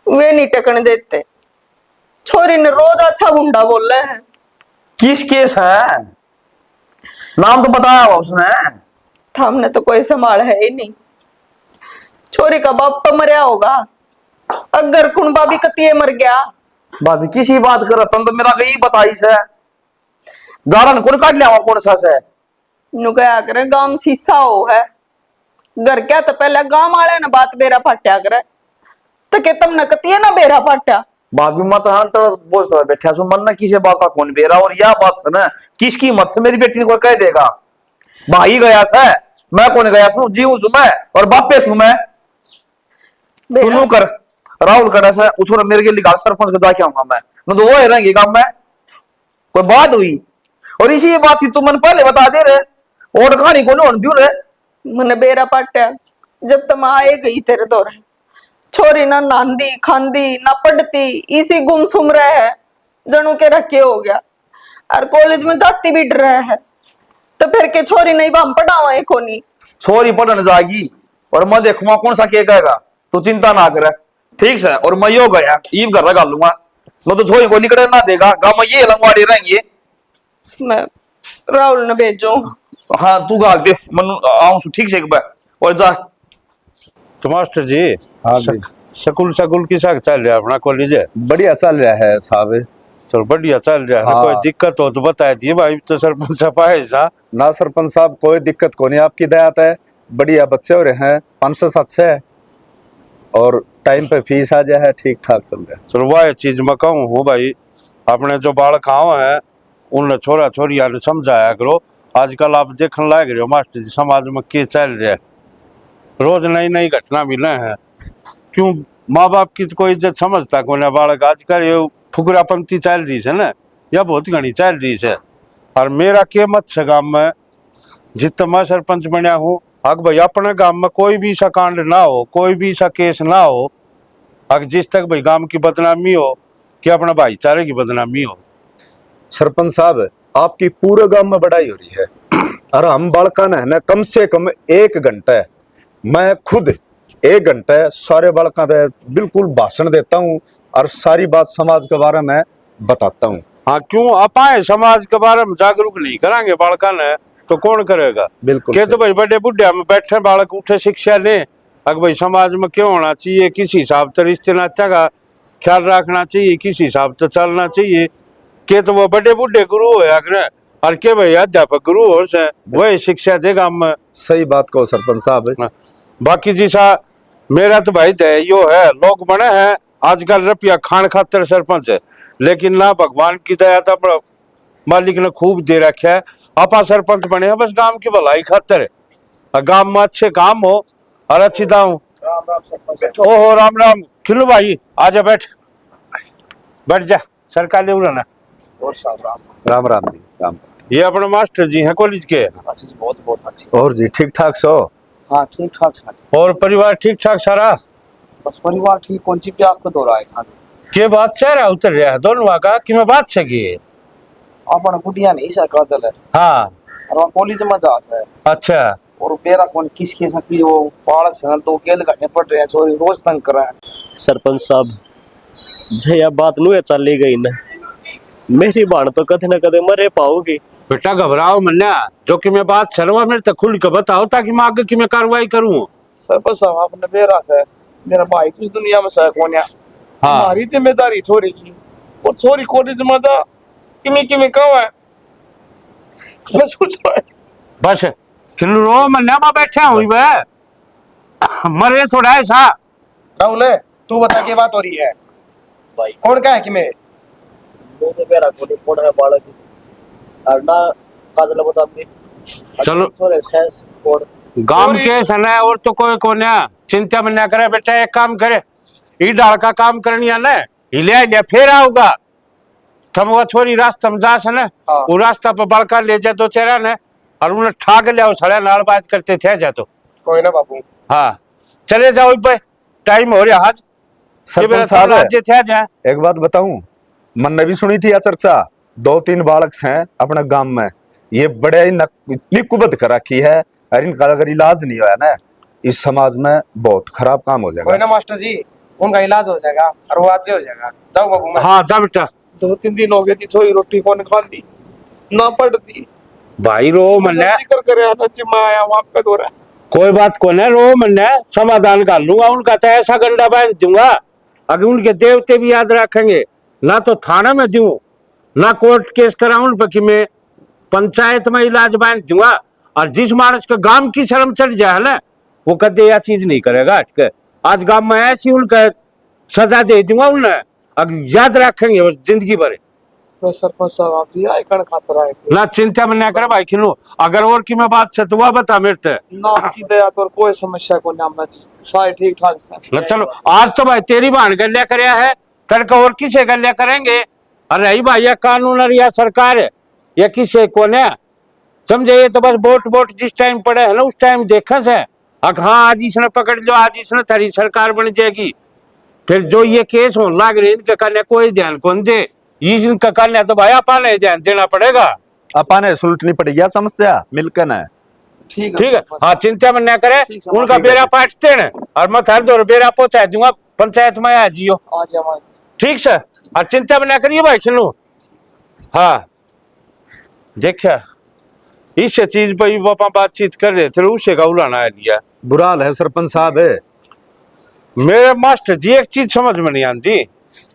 S3: वे नहीं टकने देते। छोरी ने रोज अच्छा गुंडा बोल रहे हैं।
S5: किस केस है, नाम तो बताया हुआ उसने।
S3: हमने तो कोई संभाल है ही नहीं। छोरी का बाप मरया होगा, अगर कुंबा भी कतिये मर गया।
S5: भाभी किसी बात कर तुम तो मेरा कहीं बताई से जारन कौन काट लिया कौन सा से
S3: नु क्या करे गांव शीशा हो है घर क्या तो पहले गांव वाले ने बात बेरा फाट्या करे तो के तुमने कतिये ना बेरा फाट्या।
S5: भाभी मत हाँ तो बोलता बैठा सो मन ना किसी बात का कौन बेरा और यह बात से ना किसकी मत से मेरी बेटी ने कोई कह देगा। भाई गया से मैं कौन गया सू जी हूं मैं और बापे सू मैं तू कर राहुल कड़ा से उछोर मेरे के लिए सरपंच का जाके आऊंगा मैं न तो वो है रहेंगे काम में कोई बात हुई और इसी ये बात थी तुम मन पहले बता दे रहे और कहानी कौन होने क्यों रे
S3: मैंने बेरा पाट्या जब तुम आए गई तेरे दौरे। छोरी ना नांदी खांदी ना पढ़ती, इसी गुमसुम रहे है जनू के रखे हो गया और कॉलेज में जाती भी डर रहे है तो फिर के छोरी नहीं हम पढ़ावा है कोनी।
S5: छोरी पढ़ने जाएगी और मैं देखूंगा कौन सा के कहेगा तू चिंता ना करे ठीक से। और मैं यो गया ईव कर लगा लूंगा मैं तो छोरी को निकले ना देगा गाँव में ये लंगवाड़े रहेंगे।
S3: मैं राहुल ने भेजो।
S5: हाँ तू गा दे मन आऊं ठीक से एक बार और जा
S10: तो मास्टर जी,
S11: हाँ जी।
S10: स्कूल स्कूल की साथ चल रहा है अपना कॉलेज है?
S11: बढ़िया चल रहा है साहब।
S10: चलो बढ़िया चल रहा है ना?
S11: हाँ।
S10: कोई दिक्कत हो तो बता दिए भाई, तो सरपंच साहब आए सा।
S11: ना सरपंच साहब कोई दिक्कत को नहीं, आपकी दया है। बढ़िया बच्चे हो रहे हैं, 500-700 है और टाइम पे फीस आ जाए है, ठीक ठाक चल रहा है।
S10: चलो वह चीज मैं कहूँ हूँ भाई, अपने जो बालक है उन छोरा छोरिया ने समझाया करो। आजकल आप देखने लाग रहे हो मास्टर जी, समाज में क्या चल रहा है, रोज नई नई घटना मिले हैं। क्यों माँ बाप की तो कोई इज्जत समझता कौन है बालक? आजकल ये फुकरापंथी चल रही है ना, या बहुत घनी चल रही है। और मेरा के मत से गाँव में जितना मैं सरपंच बनया हूँ, अग भाई अपने गांव में कोई भी सा कांड ना हो, कोई भी सा केस ना हो, अगर जिस तक भाई गांव की बदनामी हो कि अपना भाईचारे की बदनामी हो।
S11: सरपंच साहब आपकी पूरे गांव में बढ़ाई हो रही है और हम बालका ने है ना कम से कम 1 घंटा, मैं खुद 1 घंटा सारे बालका पे बिल्कुल भाषण देता हूँ और सारी बात समाज के बारे में बताता हूँ।
S10: हाँ, क्यों आप आए समाज के बारे में जागरूक नहीं करांगे बालका ने तो कौन करेगा?
S11: बिल्कुल
S10: के तो भाई बड़े बुढ़िया में बैठे बालक उठे शिक्षा ले, अगर भाई समाज में क्यों होना चाहिए, किस हिसाब से रिश्ते नाता का ख्याल रखना चाहिए, किस हिसाब से चलना चाहिए। के तो वो बड़े बुढ़े गुरु हो अगर, और के भाई अध्यापक गुरु हो से वही शिक्षा देगा। मैं
S11: सही बात कहो सरपंच साहब।
S10: बाकी जैसा मेरा तो भाई यो है, लोग बने हैं आजकल रुपया खान खातर सरपंच है, लेकिन ना भगवान की दया था मालिक ने खूब दे रखा है। आपा सरपंच बने हैं बस गांव की भलाई खातर है, गांव में अच्छे काम हो और अच्छी दाऊ। ओहो राम राम खिलू भाई, आजा बैठ बैठ जा, सरकार ले उड़ाना।
S11: और राम राम जी। राम।
S10: ये अपने मास्टर जी हैं कॉलेज के?
S11: बहुत बहुत अच्छी। और जी ठीक ठाक सो?
S12: हाँ ठीक ठाक सर।
S10: और परिवार ठीक ठाक सारा?
S12: बस परिवार ठीक। कौन सी पे आपको दौरा है साथ?
S10: के बात चेहरा उतर रहा है दोनों का कि मैं बात सकी
S12: अपन गुड़िया नहीं सर का चल है।
S10: हाँ
S12: और वहाँ कॉलेज में जा सर।
S10: अच्छा।
S12: और बेरा कौन किसके साथ भी वो बालक संग तो गेल घटने पड़ रहे हैं, चोरी रोज तंग कर रहा है।
S9: सरपंच साहब जे अब बात नु चली गई ना, मेरी बाण तो कदे न कदे मरे पाओगी।
S10: बेटा घबराओ मन्ना, जो कि मैं बात सरवा मेरे तक खुल के बताओ ताकि मैं आगे की मैं कार्रवाई करूं।
S12: सरपंच साहब आपने बेरा से मेरा भाई कुछ दुनिया में सह कौन है।
S10: हाँ।
S12: हमारी जिम्मेदारी छोरी की, और छोरी कॉलेज में जा किमी किमी कहाँ है मैं सोच रहा है।
S10: बस खिलू रो मन्ना, मैं बैठा हुई वे मरे थोड़ा ऐसा।
S13: राहुल तू बता के बात हो रही है
S9: भाई
S13: कौन का है कि मैं
S9: वो तो मेरा कोड है बालक और ना काजल बता दे।
S10: चलो
S9: थोड़े सेंस कोड
S10: गांव के सना और तो कोई कोन्या चिंता में ना करे बेटा, एक काम करे ई डाल का काम करनी है ना, हिले ले फिर आओगा थम वो छोरी रास्ता में जा सने।
S13: हाँ।
S10: वो रास्ता पर बड़का ले जा तो चेहरा ने और उन्हें ठाक ले सड़े नाल बात करते थे जा तो।
S13: कोई ना बाबू।
S10: हाँ चले जाओ पे, टाइम हो रहा आज।
S11: सरपंच साहब एक बात बताऊं, मन ने भी सुनी थी यह चर्चा। 2-3 बालक हैं अपने गांव में, ये बड़े इतनी कुबत कर रखी है और इनका अगर इलाज नहीं हुआ ना इस समाज में बहुत खराब काम हो जाएगा।
S13: कोई ना मास्टर जी, उनका इलाज हो जाएगा और वो आज से हो जाएगा। जाओ बाबू। मैं
S10: हाँ जा बेटा।
S12: 2-3 दिन हो गए थी, छोरी रोटी कौन खाती ना पड़ती
S10: भाई रो मन्ना,
S12: कर आया वहां पे दो रहा।
S10: कोई बात को ना रो मन्ना, समाधान कर लूंगा उनका तो ऐसा गंडा बांध दूंगा अगर उनके देवते भी याद रखेंगे ना, तो थाना में दूं ना कोर्ट केस कराऊं पर कि मैं पंचायत में इलाज बांध दूंगा। और जिस मानस के गांव की शर्म चढ़ जाए ना वो कदे यह चीज नहीं करेगा। हट के आज गांव में ऐसी उनका सजा दे दूंगा उन्हें, अगर याद रखेंगे वो जिंदगी भर।
S12: तो सरपंच साहब आप जी आए कण खातर आए थे
S10: ना चिंता में ना करे भाई खिलू, अगर और की मैं बात से तो वह बता मेरे ते
S12: ना की दया तो कोई समस्या को नाम जी सारे ठीक ठाक से।
S10: चलो आज तो भाई तेरी बहन गल्या करया है, करके और किसे गल्या करेंगे। अरे ही भाई यह कानून और यह सरकार है, यह किसे कौन है समझे। ये तो बस वोट जिस टाइम पड़े है ना उस टाइम देखा से हाँ आज इसने पकड़ लो, आज इसने तेरी सरकार बन जाएगी। फिर जो ये केस हो लाग रहे इनके करने कोई ध्यान कौन दे, इनका करने तो भाई अपा ने ध्यान देना पड़ेगा,
S11: अपा ने सुलटनी पड़ेगी समस्या मिलकर ना।
S12: ठीक
S10: है। हाँ चिंता में न करे, उनका बेरा पाटते न और मैं हर दो बेरा पहुंचा दूंगा पंचायत में आ जियो। ठीक सर, और चिंता में न करिए भाई चलो। हाँ देखा इस चीज पर बातचीत कर रहे थे, उसे का उलाना लिया।
S11: बुरा हाल है सरपंच साहब है,
S10: मेरे मास्टर जी एक चीज समझ में नहीं आती,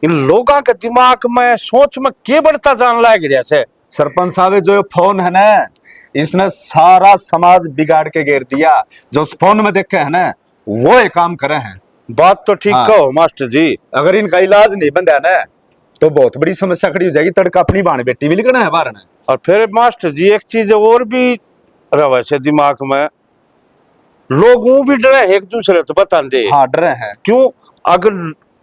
S10: इन लोगों के दिमाग में सोच में के बढ़ता जान लग रहा है।
S11: सरपंच साहब जो ये फोन है ना, इसने सारा समाज बिगाड़ के घेर दिया। जो उस फोन में देखे है ना, वो ये काम करे हैं।
S10: बात तो ठीक कहो मास्टर जी।
S11: अगर इनका इलाज नहीं बन रहा ना, तो बहुत बड़ी समस्या खड़ी हो जाएगी। तड़का अपनी बाण बेटी भी लिखना है बाहर ने।
S10: और फिर मास्टर जी एक चीज और भी रवा से दिमाग में, लोग वो भी डरे हैं एक दूसरे तो बता दे।
S11: हाँ डरे हैं।
S10: क्यों? अगर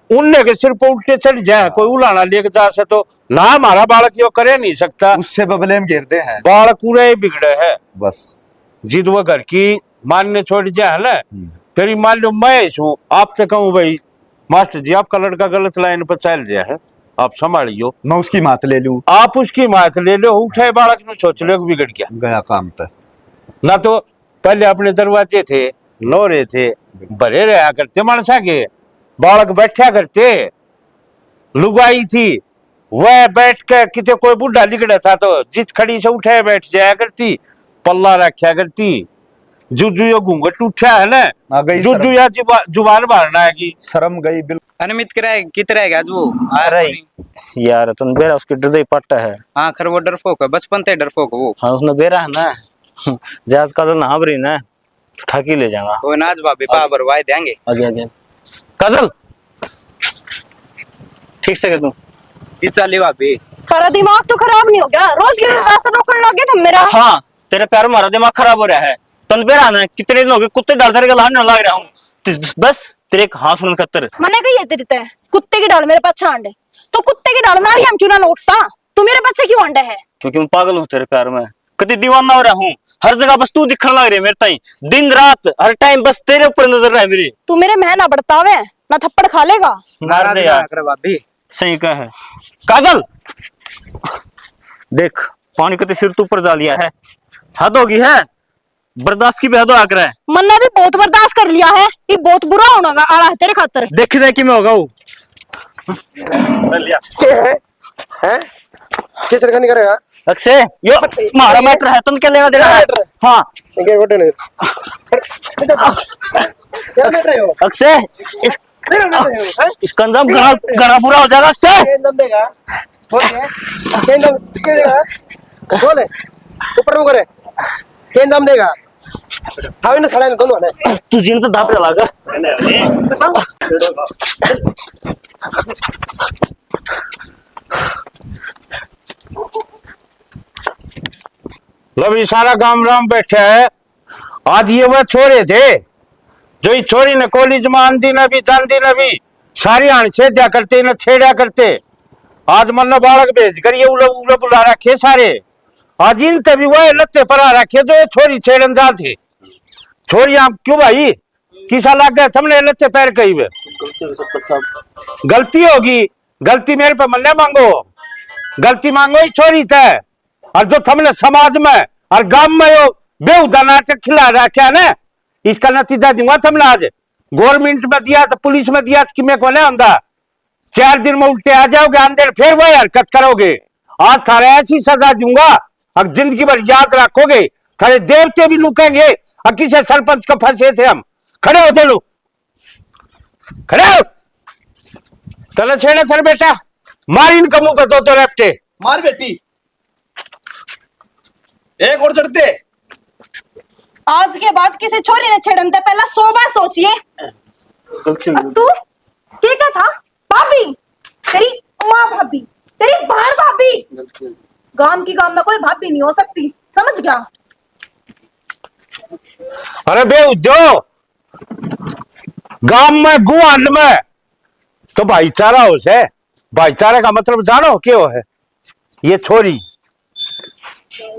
S10: उनने के सिर पर उल्टे चढ़ जाए, कोई उलाना लेके जा से तो ना हमारा बालक यो करे नहीं सकता,
S11: उससे बबले में घेरते हैं।
S10: बालक पूरे बिगड़े है
S11: बस
S10: जिद वो घर की मानने छोड़ जाए ना। फिर मान लो मैं हूँ, आपसे कहूँ भाई मास्टर जी आपका लड़का गलत लाइन पर चल रहा है, आप संभालियो।
S11: मैं उसकी मात ले लूं,
S10: आप उसकी मात ले लो, उठे बालक ने सोच लो बिगड़
S11: गया काम तक।
S10: ना तो पहले अपने दरवाजे थे, लोरे थे, भरे रहा करते मानसा के, बालक बैठा करते, लुगाई थी वह बैठ के कितने कोई बूढ़ा लिगड़ा था तो जिस खड़ी से उठे बैठ जाया करती, पल्ला रखा करती। जुजू यो घूंघट उठा है ना, जुजू या जुबान मारना है की
S11: शर्म गई बिल्कुल।
S4: अनिमित कराए कितना है आज वो
S2: अरे यार तुम बेरा उसके हृदय पट्टा है।
S4: हाँ खर वो डरपोक है, बचपन से डरपोक वो।
S2: हाँ उसने बेरा है ना, जहाज का ना हाबरी ना ठाकी ले जाऊंगा।
S4: वो नाच बाबे पावर वाय देंगे।
S2: आगे आगे काजल ठीक से तू
S4: इस चाली बाबे।
S7: तेरा दिमाग तो खराब नहीं हो गया? रोज के रास्ता रोकने लगे तुम मेरा।
S2: हाँ तेरे पैर मारा दिमाग खराब हो रहा है। तन बेरा ना कितने दिन हो गए कुत्ते डाल धर के लाने लग रहा हूँ, बस तेरे एक हाँ सुन खतर।
S7: मैंने कही है तेरी तय कुत्ते की डाल मेरे पास अंडे, तो कुत्ते की डाल में हम क्यों ना नोटता? तू मेरे बच्चे क्यों अंडे है?
S2: क्योंकि मैं पागल हूँ तेरे प्यार में, कभी दीवाना हो रहा हूँ। हर जगह बस तू दिखने लग रही है मेरे ताई, दिन रात हर टाइम बस तेरे ऊपर नजर रहा है मेरी।
S7: तू मेरे महना बढ़तावे ना थप्पड़ खा लेगा।
S2: नाराज यार
S4: भाभी
S2: सही कहा है। काजल देख पानी कते सिर तू ऊपर जा लिया है, हद होगी है, बर्दाश्त की भी हद आकर है।
S7: मैंने भी बहुत बर्दाश्त कर लिया है, ये बहुत बुरा होना आला है तेरे खातर।
S2: देख जाए कि मैं होगा वो
S13: हैं किचड़ का नहीं करेगा
S2: अक्षय यो हमारा मैटर है, तुम क्या लेना देना है? हाँ
S13: इनके गोटे नहीं क्या कर रहे हो?
S2: अक्षय इसका अंजाम घना घना बुरा हो जाएगा। अक्षय
S13: दम देगा बोलिए केन दम देगा बोले ऊपर मुंह करे केन दम देगा हावे ने सड़ा दोनों ने
S2: तुझे तो दाप लगा
S10: लो सारा गांव राम बैठा है। आज ये वह छोरे थे जो इस छोरी ने कॉलेज में आंधी न भी जानती न भी सारी आण छेद्या करते न छेड़ा करते। आज मन बालक भेज कर ये उलग बुला रखे सारे। आज इन तभी वह लत्ते पर आ रखे जो ये छोरी छेड़न जा थे। छोरी आप क्यों भाई किसा लग गया तुमने लत्ते पैर कही वे? गलती होगी, गलती मेरे पे मन मांगो, गलती मांगो इस छोरी तय। और जो तुमने समाज में और गांव में यो बेहुदा नाटक खिला रखा ना, इसका नतीजा दूंगा तुमने। आज गवर्नमेंट में दिया तो पुलिस में दिया तो कि मैं को नहीं आंदा, 4 दिन में उल्टे आ जाओगे, अंदर फिर वही हरकत करोगे। आज थारे ऐसी सजा दूंगा और जिंदगी भर याद रखोगे। थारे देवते भी लुकेंगे और किसी सरपंच को फंसे थे हम। खड़े हो चलो, खड़े हो चलो छेड़े सर बेटा, मार इनका मुंह पे तो रेपटे
S13: मार बेटी एक और चढ़ते।
S7: आज के बाद किसी छोरी ने छेड़न ते पहला 100 बार सोचिए। तू क्या था? भाभी तेरी माँ भाभी, तेरी बहन भाभी। गांव की गांव में कोई भाभी नहीं हो सकती, समझ गया?
S10: अरे बेउद्यो गांव में गुआंड में तो भाईचारा हो से। भाईचारे का मतलब जानो क्यों है? ये छोरी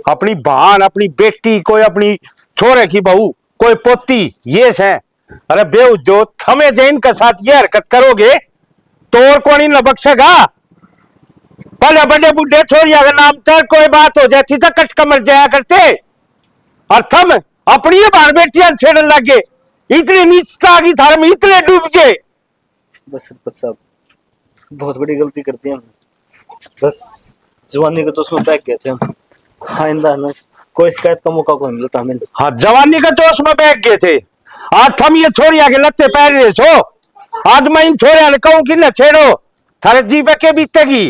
S10: अपनी बहन, अपनी बेटी, कोई अपनी छोरे की बहू, कोई पोती, ये है। अरे बेउद्यो थमे जैन के साथ ये हरकत करोगे तो और कौन इन बख्शेगा? पहले बड़े बुढ़े छोरिया का नाम तक कोई बात हो जाती तो कट कमर जाया करते, और थम अपनी बहन बेटियां छेड़न लगे। इतनी नीचता की थार में इतने डूब गए।
S2: बस सरपंच साहब बहुत बड़ी गलती करती है हमने, बस जवानी के तो उसमें बैठ गए थे हम। आइंदा ना कोई शिकायत का मौका को मिलता हमें।
S10: हाँ जवानी का जोश में बैठ गए थे। आज थम ये छोरिया के लत्ते पैर रहे सो आज मैं इन छोरे ने कहूं कि न छेड़ो, थारे जी पे के बीतेगी।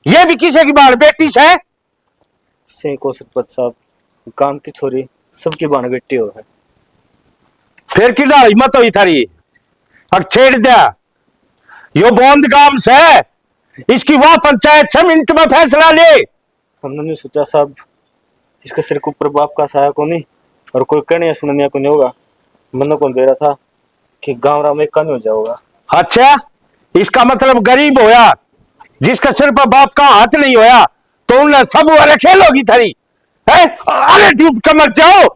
S10: ये भी किसी की बाल बेटी से
S2: सही को सरपंच साहब, काम की छोरी सबकी बाण बेटी हो है।
S10: फिर की डाल हिम्मत हुई थारी और छेड़ दिया। यो बोंद गांव से, इसकी वह पंचायत 6 मिनट में फैसला ले।
S2: हमने नहीं सोचा साहब, इसके सिर के ऊपर बाप का साया को नहीं और कोई कहने या सुनने को नहीं होगा। मन को दे रहा था कि गांव राम एक का नहीं हो जाओगा।
S10: अच्छा, इसका मतलब गरीब होया जिसका सिर पर बाप का हाथ नहीं होया तो उन्हें सब वाले खेलोगी थारी है। अरे डूब के मर जाओ,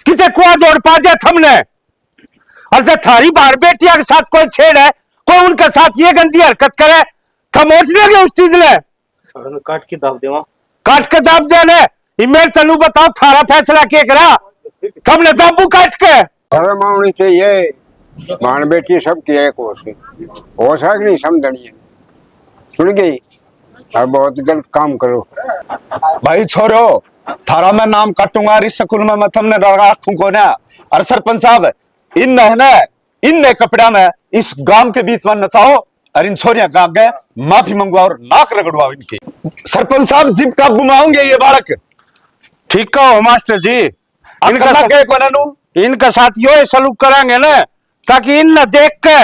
S10: किसे कुआ जोड़ पा जाए थमने। और जब थारी बार बेटिया के साथ कोई छेड़ है, कोई उनके साथ ये गंदी हरकत करे, थम उठ लेंगे उस चीज ने।
S2: काट के दाब देवा,
S10: काट के दाब देने। मैं तनु बताओ थारा फैसला के करा, थमने दाबू काट के।
S14: शर्म आनी चाहिए, बाण बेटी सबकी एक हो सक नहीं समझनी है। सुन गई, अब बहुत गलत काम करो।
S11: भाई छोरो, थारा मैं नाम काटूंगा इस स्कूल में, मैं तुमने रखूं को ना। और सरपंच साहब, इन कपड़ा में इस गांव के बीच में नचाओ और इन छोरियां का आगे माफी मंगवाओ और नाक रगड़वाओ इनकी। सरपंच साहब, जिब का घुमाओगे ये बालक।
S10: ठीक कहो मास्टर जी, इनका साथ यो सलूक करेंगे ना, ताकि इन देख के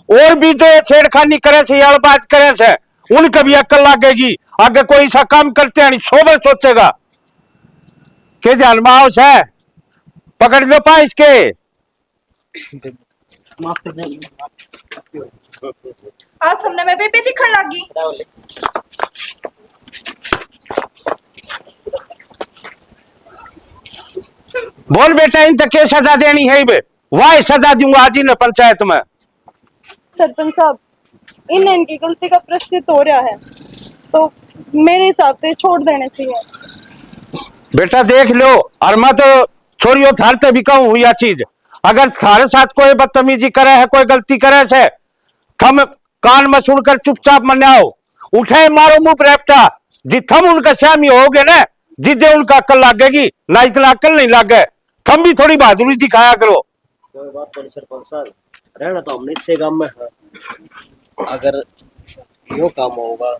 S10: और भी जो छेड़खानी करे से या बात करे से उनका भी अक्ल लगेगी। आगे कोई ऐसा काम करते हैं शोभे सोचेगा के ध्यान में आओ से पकड़ दो पा इसके।
S7: आज सामने में बेबे दिखने लगी।
S10: बोल बेटा, इन तक क्या सजा देनी है बे? वाह सजा दूंगा आज ही न पंचायत में।
S7: सरपंच साहब, इनकी गलती का प्रश्चित हो रहा है तो मेरे हिसाब से छोड़ देने चाहिए।
S10: बेटा देख लो, और मैं तो छोरियो थारते भी कहूँ यह चीज, अगर थारे साथ कोई बदतमीजी करे है, कोई गलती करे से, थम कान में सुनकर चुपचाप मनाओ, उठे मारो मुंह रेपटा। जी थम उनका शामी होगे ना, जिदे उनका अक्ल लगेगी ना, इतना अक्ल नहीं लगे। थम भी थोड़ी बहादुरी दिखाया करो।
S9: कोई बात नहीं सरपंच साहब, रहना तो हमने इससे गांव में है। अगर वो काम होगा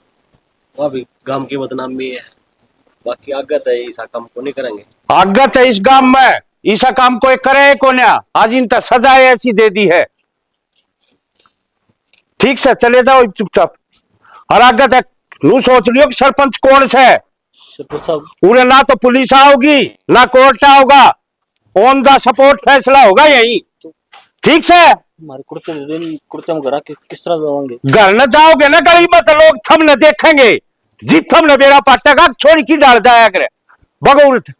S9: वह भी गांव की बदनामी है, बाकी आगे तो ऐसा काम को नहीं करेंगे।
S10: आगे तो इस गांव में ऐसा काम कोई करे को ना, आज इन तक सजा ऐसी दे दी है। ठीक से चले जाओ चुपचाप, और आगे तक नू सोच लियो कि सरपंच कौन से है। उन्हें ना तो पुलिस आओगी ना कोर्ट आओगा, ऑन द सपोर्ट फैसला होगा यही। ठीक से
S2: हमारे कुर्ते में घर किस तरह जाओगे?
S10: घर न जाओगे ना गली में तो लोग थम न देखेंगे, जी थम न बेरा पाटेगा छोरी की डाल जाया करे। भगौरत